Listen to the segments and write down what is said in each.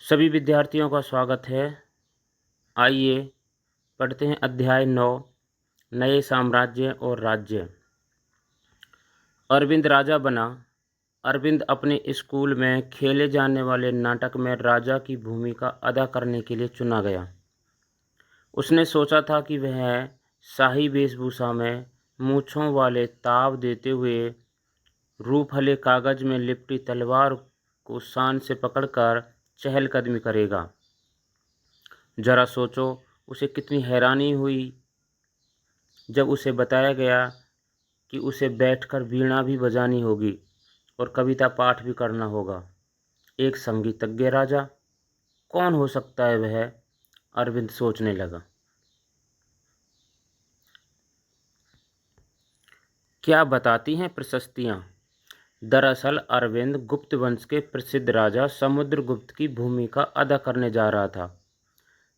सभी विद्यार्थियों का स्वागत है। आइए पढ़ते हैं अध्याय 9 नए साम्राज्य और राज्य। अरविंद राजा बना। अरविंद अपने स्कूल में खेले जाने वाले नाटक में राजा की भूमिका अदा करने के लिए चुना गया। उसने सोचा था कि वह शाही वेशभूषा में मूँछों वाले ताव देते हुए रूपहले कागज में लिपटी तलवार को शान से पकड़कर चहलकदमी करेगा। जरा सोचो, उसे कितनी हैरानी हुई जब उसे बताया गया कि उसे बैठकर वीणा भी बजानी होगी और कविता पाठ भी करना होगा। एक संगीतज्ञ राजा, कौन हो सकता है वह? अरविंद सोचने लगा। क्या बताती हैं प्रशस्तियाँ? दरअसल अरविंद गुप्त वंश के प्रसिद्ध राजा समुद्रगुप्त की भूमिका अदा करने जा रहा था।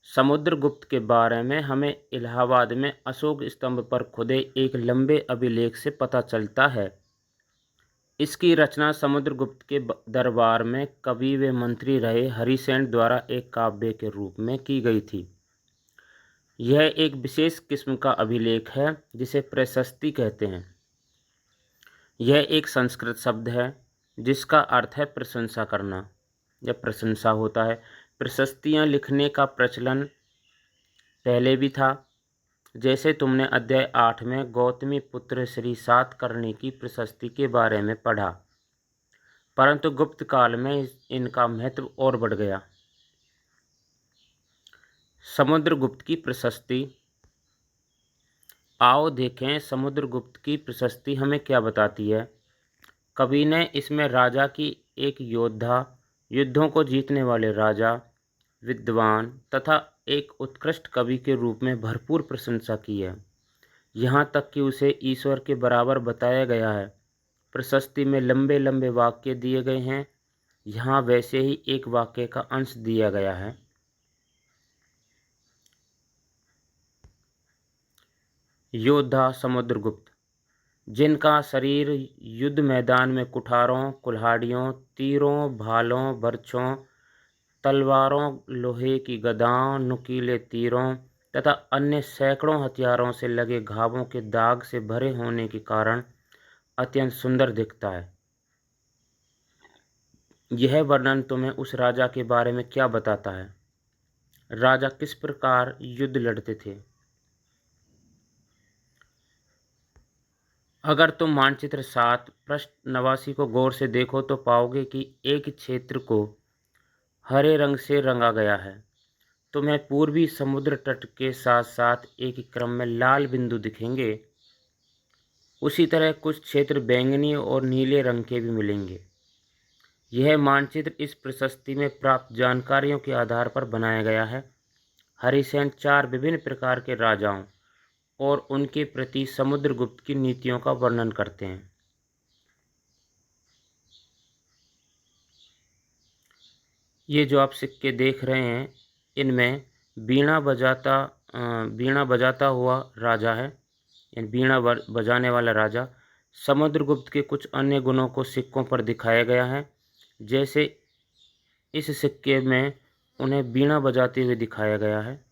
समुद्रगुप्त के बारे में हमें इलाहाबाद में अशोक स्तंभ पर खुदे एक लंबे अभिलेख से पता चलता है। इसकी रचना समुद्रगुप्त के दरबार में कवि व मंत्री रहे हरिसेन द्वारा एक काव्य के रूप में की गई थी। यह एक विशेष किस्म का अभिलेख है जिसे प्रशस्ति कहते हैं। यह एक संस्कृत शब्द है जिसका अर्थ है प्रशंसा करना या प्रशंसा होता है। प्रशस्तियाँ लिखने का प्रचलन पहले भी था, जैसे तुमने अध्याय 8 में गौतमी पुत्र श्री सातकर्णी की प्रशस्ति के बारे में पढ़ा, परंतु गुप्त काल में इनका महत्व और बढ़ गया। समुद्रगुप्त की प्रशस्ति। आओ देखें समुद्रगुप्त की प्रशस्ति हमें क्या बताती है। कवि ने इसमें राजा की एक योद्धा, युद्धों को जीतने वाले राजा, विद्वान तथा एक उत्कृष्ट कवि के रूप में भरपूर प्रशंसा की है। यहाँ तक कि उसे ईश्वर के बराबर बताया गया है। प्रशस्ति में लंबे लंबे वाक्य दिए गए हैं। यहाँ वैसे ही एक वाक्य का अंश दिया गया है। योद्धा समुद्रगुप्त, जिनका शरीर युद्ध मैदान में कुठारों, कुल्हाड़ियों, तीरों, भालों, बर्छों, तलवारों, लोहे की गदाओं, नुकीले तीरों तथा अन्य सैकड़ों हथियारों से लगे घावों के दाग से भरे होने के कारण अत्यंत सुंदर दिखता है। यह वर्णन तुम्हें उस राजा के बारे में क्या बताता है? राजा किस प्रकार युद्ध लड़ते थे? अगर तुम मानचित्र 7 पृष्ठ 89 को गौर से देखो तो पाओगे कि एक क्षेत्र को हरे रंग से रंगा गया है। तुम्हें पूर्वी समुद्र तट के साथ साथ एक क्रम में लाल बिंदु दिखेंगे। उसी तरह कुछ क्षेत्र बैंगनी और नीले रंग के भी मिलेंगे। यह मानचित्र इस प्रशस्ति में प्राप्त जानकारियों के आधार पर बनाया गया है। हरिसेन 4 विभिन्न प्रकार के राजाओं और उनके प्रति समुद्रगुप्त की नीतियों का वर्णन करते हैं। ये जो आप सिक्के देख रहे हैं, इनमें वीणा बजाता हुआ राजा है, यानी वीणा बजाने वाला राजा। समुद्रगुप्त के कुछ अन्य गुणों को सिक्कों पर दिखाया गया है। जैसे इस सिक्के में उन्हें वीणा बजाते हुए दिखाया गया है।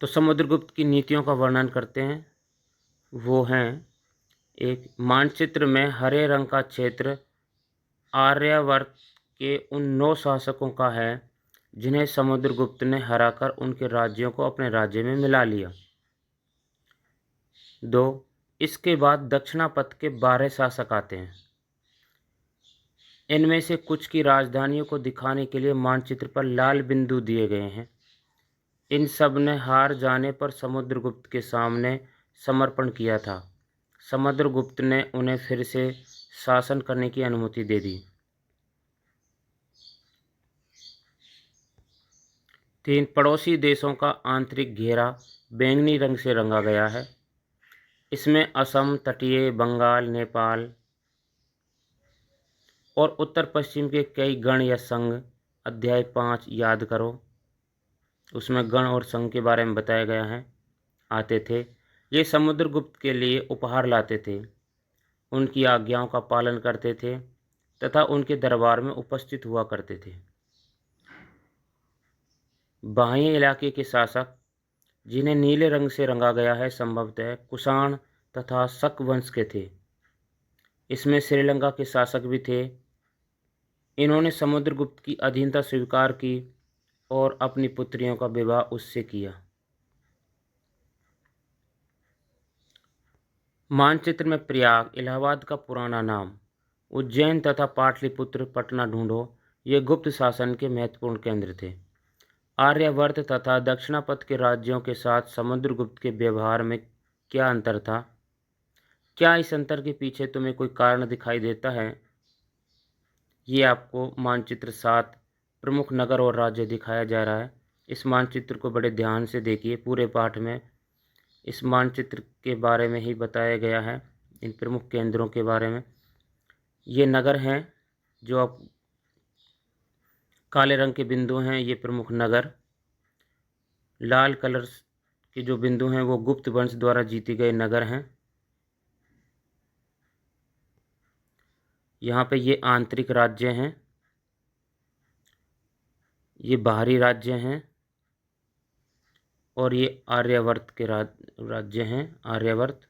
तो समुद्रगुप्त की नीतियों का वर्णन करते हैं। वो हैं, एक मानचित्र में हरे रंग का क्षेत्र आर्यावर्त के उन 9 शासकों का है जिन्हें समुद्रगुप्त ने हराकर उनके राज्यों को अपने राज्य में मिला लिया। 2, इसके बाद दक्षिणापथ के 12 शासक आते हैं। इनमें से कुछ की राजधानियों को दिखाने के लिए मानचित्र पर लाल बिंदु दिए गए हैं। इन सब ने हार जाने पर समुद्रगुप्त के सामने समर्पण किया था। समुद्रगुप्त ने उन्हें फिर से शासन करने की अनुमति दे दी। 3, पड़ोसी देशों का आंतरिक घेरा बैंगनी रंग से रंगा गया है। इसमें असम, तटीय बंगाल, नेपाल और उत्तर पश्चिम के कई गण या संघ। अध्याय 5 याद करो। उसमें गण और संघ के बारे में बताया गया है, आते थे। ये समुद्रगुप्त के लिए उपहार लाते थे, उनकी आज्ञाओं का पालन करते थे तथा उनके दरबार में उपस्थित हुआ करते थे। बाह्य इलाके के शासक, जिन्हें नीले रंग से रंगा गया है, संभवतः कुषाण तथा शक वंश के थे। इसमें श्रीलंका के शासक भी थे। इन्होंने समुद्रगुप्त की अधीनता स्वीकार की और अपनी पुत्रियों का विवाह उससे किया। मानचित्र में प्रयाग, इलाहाबाद का पुराना नाम, उज्जैन तथा पाटलिपुत्र, पटना ढूंढो। ये गुप्त शासन के महत्वपूर्ण केंद्र थे। आर्यावर्त तथा दक्षिणापथ के राज्यों के साथ समुद्रगुप्त के व्यवहार में क्या अंतर था? क्या इस अंतर के पीछे तुम्हें कोई कारण दिखाई देता है? ये आपको मानचित्र 7 प्रमुख नगर और राज्य दिखाया जा रहा है। इस मानचित्र को बड़े ध्यान से देखिए। पूरे पाठ में इस मानचित्र के बारे में ही बताया गया है, इन प्रमुख केंद्रों के बारे में। ये नगर हैं जो आप काले रंग के बिंदु हैं, ये प्रमुख नगर। लाल कलर के जो बिंदु हैं वो गुप्त वंश द्वारा जीते गए नगर हैं। यहाँ पे ये आंतरिक राज्य हैं, ये बाहरी राज्य हैं, और ये आर्यावर्त के राज्य हैं, आर्यावर्त।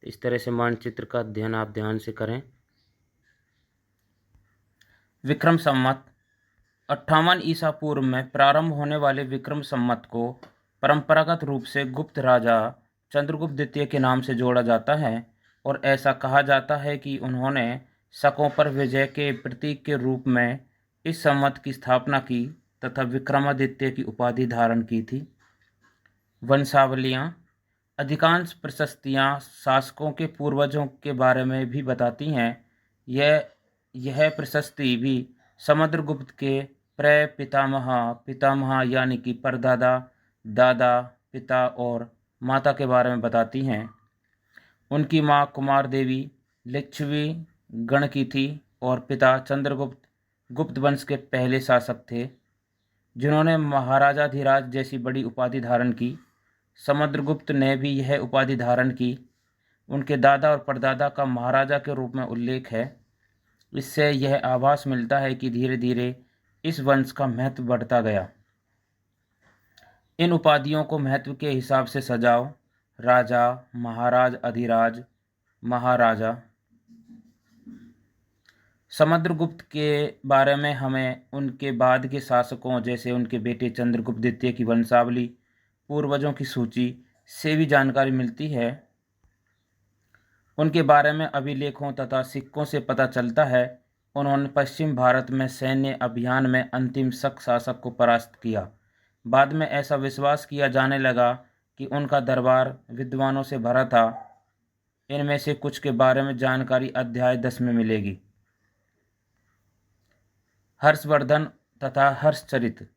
इस तरह से मानचित्र का अध्ययन आप ध्यान से करें। विक्रम संवत 58 ईसा पूर्व में प्रारंभ होने वाले विक्रम संवत को परंपरागत रूप से गुप्त राजा चंद्रगुप्त द्वितीय के नाम से जोड़ा जाता है, और ऐसा कहा जाता है कि उन्होंने शकों पर विजय के प्रतीक के रूप में इस संवत की स्थापना की तथा विक्रमादित्य की उपाधि धारण की थी। वंशावलियाँ, अधिकांश प्रशस्तियाँ शासकों के पूर्वजों के बारे में भी बताती हैं। यह प्रशस्ति भी समुद्रगुप्त के पितामह यानी कि परदादा, दादा, पिता और माता के बारे में बताती हैं। उनकी माँ कुमार देवी लिच्छवी गण की थी और पिता चंद्रगुप्त गुप्त वंश के पहले शासक थे, जिन्होंने महाराजाधिराज जैसी बड़ी उपाधि धारण की। समुद्रगुप्त ने भी यह उपाधि धारण की। उनके दादा और परदादा का महाराजा के रूप में उल्लेख है। इससे यह आभास मिलता है कि धीरे धीरे इस वंश का महत्व बढ़ता गया। इन उपाधियों को महत्व के हिसाब से सजाओ: राजा, महाराज, अधिराज, महाराजा। समुद्रगुप्त के बारे में हमें उनके बाद के शासकों जैसे उनके बेटे चंद्रगुप्त द्वितीय की वंशावली, पूर्वजों की सूची से भी जानकारी मिलती है। उनके बारे में अभिलेखों तथा सिक्कों से पता चलता है उन्होंने पश्चिम भारत में सैन्य अभियान में अंतिम शक शासक को परास्त किया। बाद में ऐसा विश्वास किया जाने लगा कि उनका दरबार विद्वानों से भरा था। इनमें से कुछ के बारे में जानकारी अध्याय 10 में मिलेगी। हर्षवर्धन तथा हर्षचरित।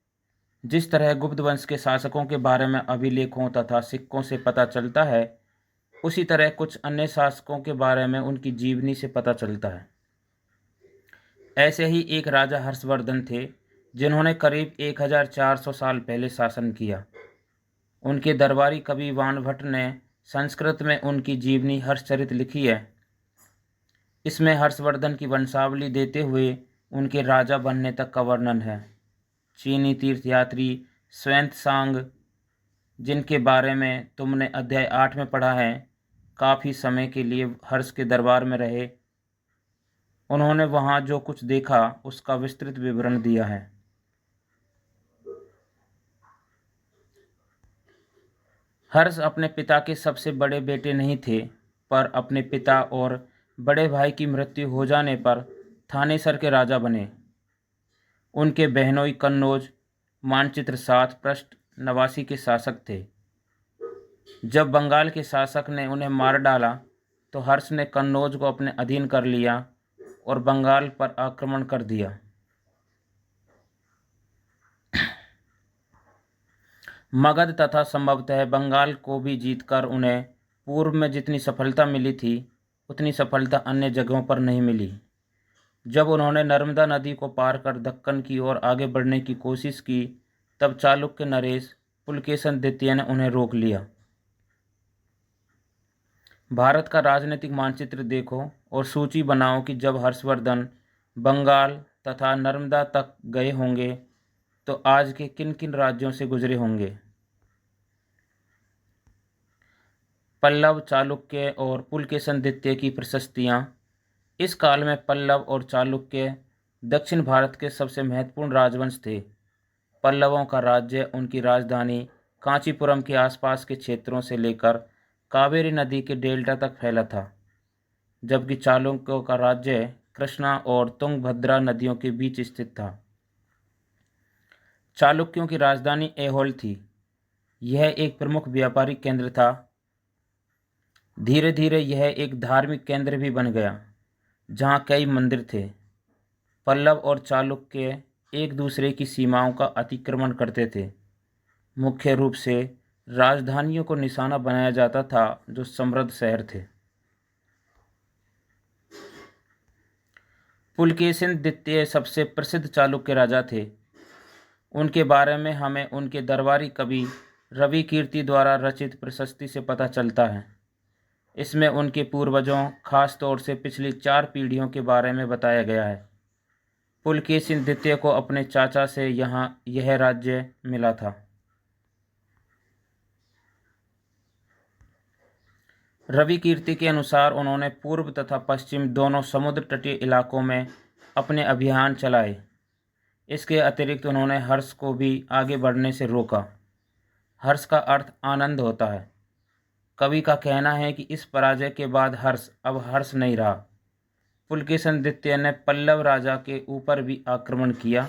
जिस तरह गुप्त वंश के शासकों के बारे में अभिलेखों तथा सिक्कों से पता चलता है, उसी तरह कुछ अन्य शासकों के बारे में उनकी जीवनी से पता चलता है। ऐसे ही एक राजा हर्षवर्धन थे, जिन्होंने करीब 1400 साल पहले शासन किया। उनके दरबारी कवि वानभट्ट ने संस्कृत में उनकी जीवनी हर्षचरित लिखी है। इसमें हर्षवर्धन की वंशावली देते हुए उनके राजा बनने तक का वर्णन है। चीनी तीर्थयात्री स्वांतसांग, जिनके बारे में तुमने अध्याय 8 में पढ़ा है, काफ़ी समय के लिए हर्ष के दरबार में रहे। उन्होंने वहाँ जो कुछ देखा उसका विस्तृत विवरण दिया है। हर्ष अपने पिता के सबसे बड़े बेटे नहीं थे, पर अपने पिता और बड़े भाई की मृत्यु हो जाने पर थानेसर के राजा बने। उनके बहनोई कन्नौज मानचित्र 7 पृष्ठ 89 के शासक थे। जब बंगाल के शासक ने उन्हें मार डाला तो हर्ष ने कन्नौज को अपने अधीन कर लिया और बंगाल पर आक्रमण कर दिया। मगध तथा संभवतः बंगाल को भी जीतकर उन्हें पूर्व में जितनी सफलता मिली थी उतनी सफलता अन्य जगहों पर नहीं मिली। जब उन्होंने नर्मदा नदी को पार कर दक्कन की ओर आगे बढ़ने की कोशिश की तब चालुक्य नरेश पुलकेशन द्वितीय ने उन्हें रोक लिया। भारत का राजनीतिक मानचित्र देखो और सूची बनाओ कि जब हर्षवर्धन बंगाल तथा नर्मदा तक गए होंगे तो आज के किन किन राज्यों से गुजरे होंगे। पल्लव, चालुक्य और पुलकेशन द्वितीय की प्रशस्तियाँ। इस काल में पल्लव और चालुक्य दक्षिण भारत के सबसे महत्वपूर्ण राजवंश थे। पल्लवों का राज्य उनकी राजधानी कांचीपुरम के आसपास के क्षेत्रों से लेकर कावेरी नदी के डेल्टा तक फैला था, जबकि चालुक्यों का राज्य कृष्णा और तुंगभद्रा नदियों के बीच स्थित था। चालुक्यों की राजधानी ऐहोल थी। यह एक प्रमुख व्यापारिक केंद्र था। धीरे धीरे यह एक धार्मिक केंद्र भी बन गया, जहाँ कई मंदिर थे। पल्लव और चालुक्य एक दूसरे की सीमाओं का अतिक्रमण करते थे। मुख्य रूप से राजधानियों को निशाना बनाया जाता था जो समृद्ध शहर थे। पुलकेशिन द्वितीय सबसे प्रसिद्ध चालुक्य राजा थे। उनके बारे में हमें उनके दरबारी कवि रवि कीर्ति द्वारा रचित प्रशस्ति से पता चलता है। इसमें उनके पूर्वजों, खास तौर से पिछली 4 पीढ़ियों के बारे में बताया गया है। पुलकेशिन द्वितीय को अपने चाचा से यह राज्य मिला था। रवि कीर्ति के अनुसार उन्होंने पूर्व तथा पश्चिम दोनों समुद्र तटीय इलाकों में अपने अभियान चलाए। इसके अतिरिक्त उन्होंने हर्ष को भी आगे बढ़ने से रोका। हर्ष का अर्थ आनंद होता है। कवि का कहना है कि इस पराजय के बाद हर्ष अब हर्ष नहीं रहा। पुलकेशिन द्वितीय ने पल्लव राजा के ऊपर भी आक्रमण किया,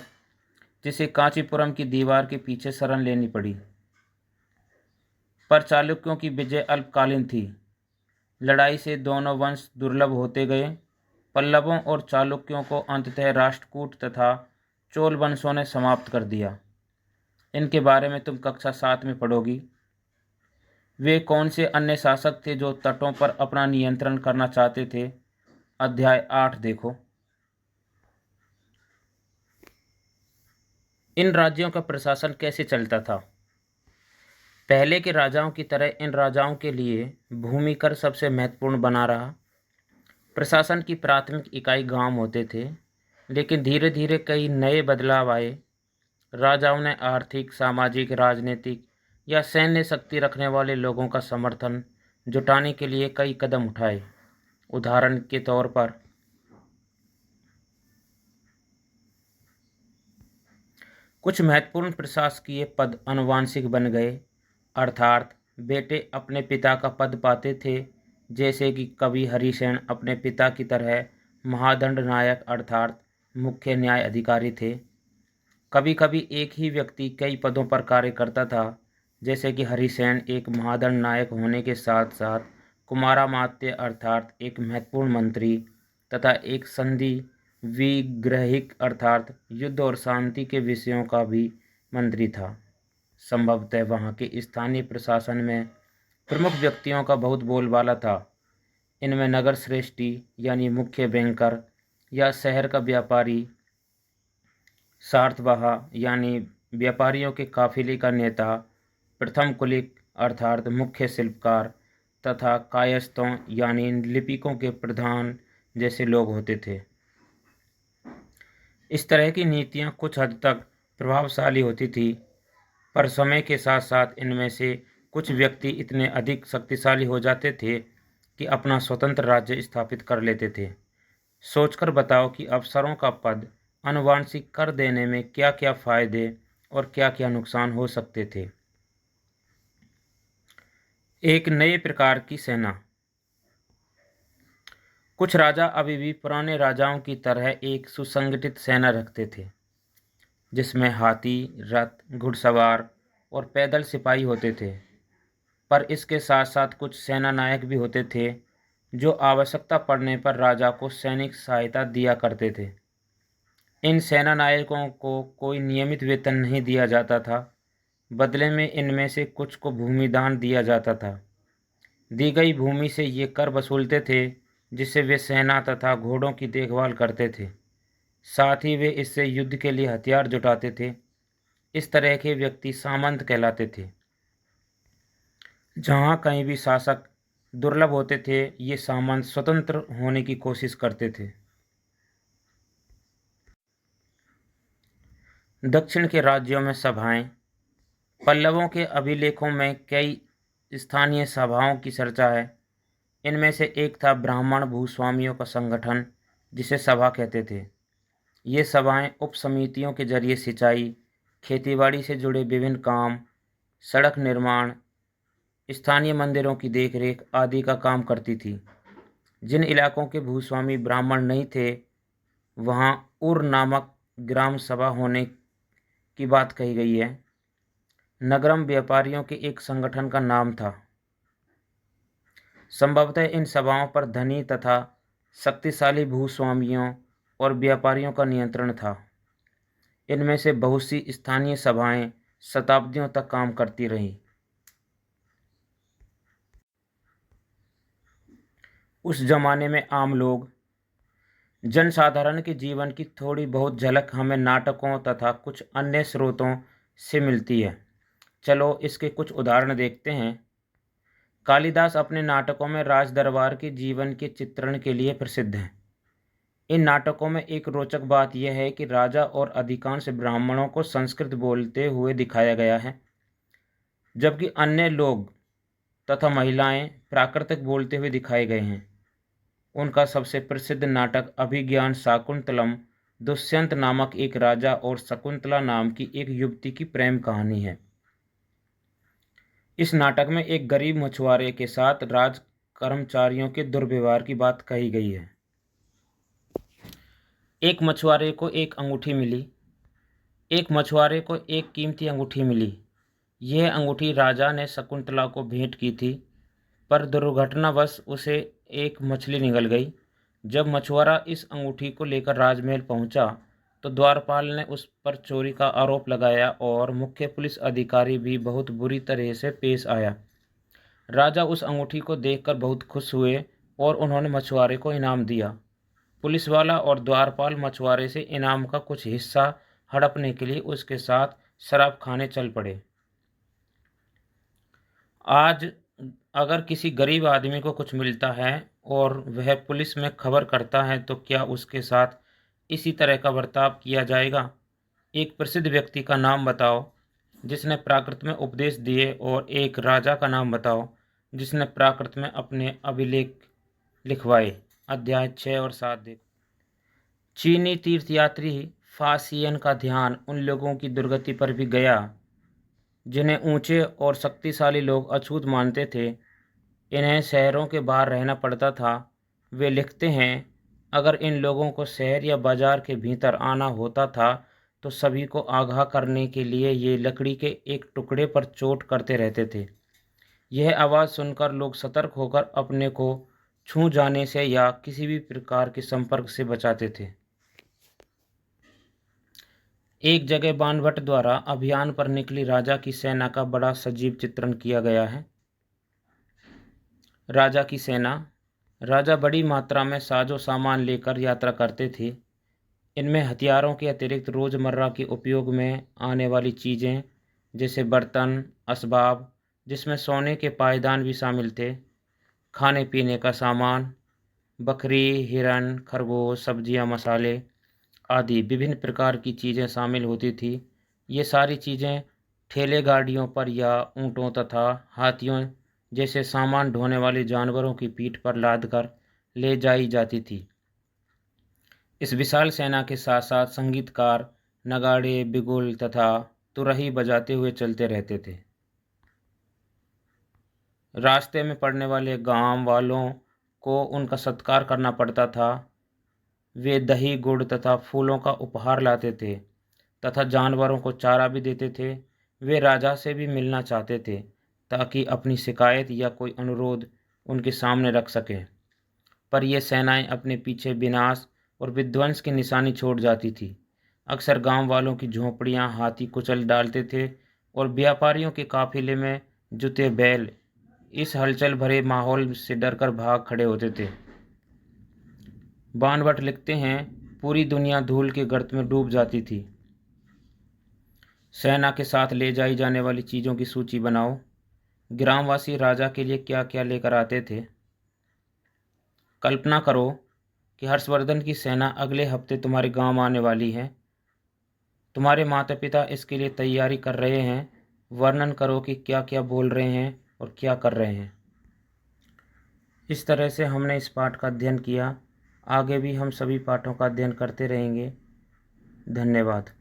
जिसे कांचीपुरम की दीवार के पीछे शरण लेनी पड़ी। पर चालुक्यों की विजय अल्पकालीन थी। लड़ाई से दोनों वंश दुर्लभ होते गए। पल्लवों और चालुक्यों को अंततः राष्ट्रकूट तथा चोल वंशों ने समाप्त कर दिया। इनके बारे में तुम कक्षा 7 में पढ़ोगी। वे कौन से अन्य शासक थे जो तटों पर अपना नियंत्रण करना चाहते थे? अध्याय 8 देखो। इन राज्यों का प्रशासन कैसे चलता था? पहले के राजाओं की तरह इन राजाओं के लिए भूमि कर सबसे महत्वपूर्ण बना रहा। प्रशासन की प्राथमिक इकाई गांव होते थे, लेकिन धीरे धीरे कई नए बदलाव आए। राजाओं ने आर्थिक, सामाजिक, राजनीतिक या सैन्य शक्ति रखने वाले लोगों का समर्थन जुटाने के लिए कई कदम उठाए। उदाहरण के तौर पर कुछ महत्वपूर्ण प्रशासकीय पद आनुवंशिक बन गए, अर्थात बेटे अपने पिता का पद पाते थे, जैसे कि कवि हरिसेन अपने पिता की तरह महादंड नायक अर्थात मुख्य न्याय अधिकारी थे। कभी कभी एक ही व्यक्ति कई पदों पर कार्य करता था, जैसे कि हरिसेन एक महादंड नायक होने के साथ साथ कुमारामात्य अर्थात एक महत्वपूर्ण मंत्री तथा एक संधि विग्रहिक अर्थात युद्ध और शांति के विषयों का भी मंत्री था। संभवतः वहाँ के स्थानीय प्रशासन में प्रमुख व्यक्तियों का बहुत बोलबाला था। इनमें नगर श्रेष्ठी यानी मुख्य बैंकर या शहर का व्यापारी, सार्थवाह यानी व्यापारियों के काफिले का नेता, प्रथम कुलिक अर्थात मुख्य शिल्पकार तथा कायस्थों यानी लिपिकों के प्रधान जैसे लोग होते थे। इस तरह की नीतियाँ कुछ हद तक प्रभावशाली होती थी, पर समय के साथ साथ इनमें से कुछ व्यक्ति इतने अधिक शक्तिशाली हो जाते थे कि अपना स्वतंत्र राज्य स्थापित कर लेते थे। सोचकर बताओ कि अफसरों का पद आनुवंशिक कर देने में क्या क्या फायदे और क्या क्या नुकसान हो सकते थे। एक नए प्रकार की सेना। कुछ राजा अभी भी पुराने राजाओं की तरह एक सुसंगठित सेना रखते थे, जिसमें हाथी, रथ, घुड़सवार और पैदल सिपाही होते थे। पर इसके साथ साथ कुछ सेना नायक भी होते थे जो आवश्यकता पड़ने पर राजा को सैनिक सहायता दिया करते थे। इन सेना नायकों को कोई नियमित वेतन नहीं दिया जाता था। बदले में इनमें से कुछ को भूमि दान दिया जाता था। दी गई भूमि से ये कर वसूलते थे, जिससे वे सेना तथा घोड़ों की देखभाल करते थे। साथ ही वे इससे युद्ध के लिए हथियार जुटाते थे। इस तरह के व्यक्ति सामंत कहलाते थे। जहाँ कहीं भी शासक दुर्लभ होते थे, ये सामंत स्वतंत्र होने की कोशिश करते थे। दक्षिण के राज्यों में सभाएं। पल्लवों के अभिलेखों में कई स्थानीय सभाओं की चर्चा है। इनमें से एक था ब्राह्मण भूस्वामियों का संगठन, जिसे सभा कहते थे। ये सभाएं उप समितियों के जरिए सिंचाई, खेतीबाड़ी से जुड़े विभिन्न काम, सड़क निर्माण, स्थानीय मंदिरों की देखरेख आदि का काम करती थी। जिन इलाकों के भूस्वामी ब्राह्मण नहीं थे, वहाँ उर नामक ग्राम सभा होने की बात कही गई है। नगरम व्यापारियों के एक संगठन का नाम था। संभवतः इन सभाओं पर धनी तथा शक्तिशाली भूस्वामियों और व्यापारियों का नियंत्रण था। इनमें से बहुत सी स्थानीय सभाएं शताब्दियों तक काम करती रहीं। उस जमाने में आम लोग, जनसाधारण के जीवन की थोड़ी बहुत झलक हमें नाटकों तथा कुछ अन्य स्रोतों से मिलती है। चलो इसके कुछ उदाहरण देखते हैं। कालिदास अपने नाटकों में राज दरबार के जीवन के चित्रण के लिए प्रसिद्ध हैं। इन नाटकों में एक रोचक बात यह है कि राजा और अधिकांश ब्राह्मणों को संस्कृत बोलते हुए दिखाया गया है, जबकि अन्य लोग तथा महिलाएं प्राकृतिक बोलते हुए दिखाए गए हैं। उनका सबसे प्रसिद्ध नाटक अभिज्ञान शाकुंतलम दुष्यंत नामक एक राजा और शकुंतला नाम की एक युवती की प्रेम कहानी है। इस नाटक में एक गरीब मछुआरे के साथ राज कर्मचारियों के दुर्व्यवहार की बात कही गई है। एक मछुआरे को एक कीमती अंगूठी मिली। यह अंगूठी राजा ने शकुंतला को भेंट की थी, पर दुर्घटनावश उसे एक मछली निगल गई। जब मछुआरा इस अंगूठी को लेकर राजमहल पहुंचा, तो द्वारपाल ने उस पर चोरी का आरोप लगाया और मुख्य पुलिस अधिकारी भी बहुत बुरी तरह से पेश आया। राजा उस अंगूठी को देखकर बहुत खुश हुए और उन्होंने मछुआरे को इनाम दिया। पुलिस वाला और द्वारपाल मछुआरे से इनाम का कुछ हिस्सा हड़पने के लिए उसके साथ शराब खाने चल पड़े। आज अगर किसी गरीब आदमी को कुछ मिलता है और वह पुलिस में खबर करता है, तो क्या उसके साथ इसी तरह का बर्ताव किया जाएगा? एक प्रसिद्ध व्यक्ति का नाम बताओ जिसने प्राकृत में उपदेश दिए, और एक राजा का नाम बताओ जिसने प्राकृत में अपने अभिलेख लिखवाए। अध्याय 6 और 7 देखो। चीनी तीर्थयात्री फासियन का ध्यान उन लोगों की दुर्गति पर भी गया जिन्हें ऊंचे और शक्तिशाली लोग अछूत मानते थे। इन्हें शहरों के बाहर रहना पड़ता था। वे लिखते हैं, अगर इन लोगों को शहर या बाजार के भीतर आना होता था, तो सभी को आगाह करने के लिए ये लकड़ी के एक टुकड़े पर चोट करते रहते थे। यह आवाज़ सुनकर लोग सतर्क होकर अपने को छू जाने से या किसी भी प्रकार के संपर्क से बचाते थे। एक जगह बाणभट्ट द्वारा अभियान पर निकली राजा की सेना का बड़ा सजीव चित्रण किया गया है। राजा की सेना। राजा बड़ी मात्रा में साजो सामान लेकर यात्रा करते थे। इनमें हथियारों के अतिरिक्त रोज़मर्रा के उपयोग में आने वाली चीज़ें, जैसे बर्तन, असबाब, जिसमें सोने के पायदान भी शामिल थे, खाने पीने का सामान, बकरी, हिरन, खरगोश, सब्जियां, मसाले आदि विभिन्न प्रकार की चीज़ें शामिल होती थी। ये सारी चीज़ें ठेले गाड़ियों पर या ऊँटों तथा हाथियों जैसे सामान ढोने वाले जानवरों की पीठ पर लादकर ले जाई जाती थी। इस विशाल सेना के साथ साथ संगीतकार नगाड़े, बिगुल तथा तुरही बजाते हुए चलते रहते थे। रास्ते में पड़ने वाले गांव वालों को उनका सत्कार करना पड़ता था। वे दही, गुड़ तथा फूलों का उपहार लाते थे तथा जानवरों को चारा भी देते थे। वे राजा से भी मिलना चाहते थे ताकि अपनी शिकायत या कोई अनुरोध उनके सामने रख सकें, पर ये सेनाएं अपने पीछे विनाश और विध्वंस की निशानी छोड़ जाती थी। अक्सर गांव वालों की झोंपड़ियां हाथी कुचल डालते थे और व्यापारियों के काफिले में जुते बैल इस हलचल भरे माहौल से डरकर भाग खड़े होते थे। बाणभट्ट लिखते हैं, पूरी दुनिया धूल के गर्त में डूब जाती थी। सेना के साथ ले जाई जाने वाली चीज़ों की सूची बनाओ। ग्रामवासी राजा के लिए क्या क्या लेकर आते थे। कल्पना करो कि हर्षवर्धन की सेना अगले हफ्ते तुम्हारे गांव आने वाली है। तुम्हारे माता पिता इसके लिए तैयारी कर रहे हैं। वर्णन करो कि क्या क्या बोल रहे हैं और क्या कर रहे हैं। इस तरह से हमने इस पाठ का अध्ययन किया। आगे भी हम सभी पाठों का अध्ययन करते रहेंगे। धन्यवाद।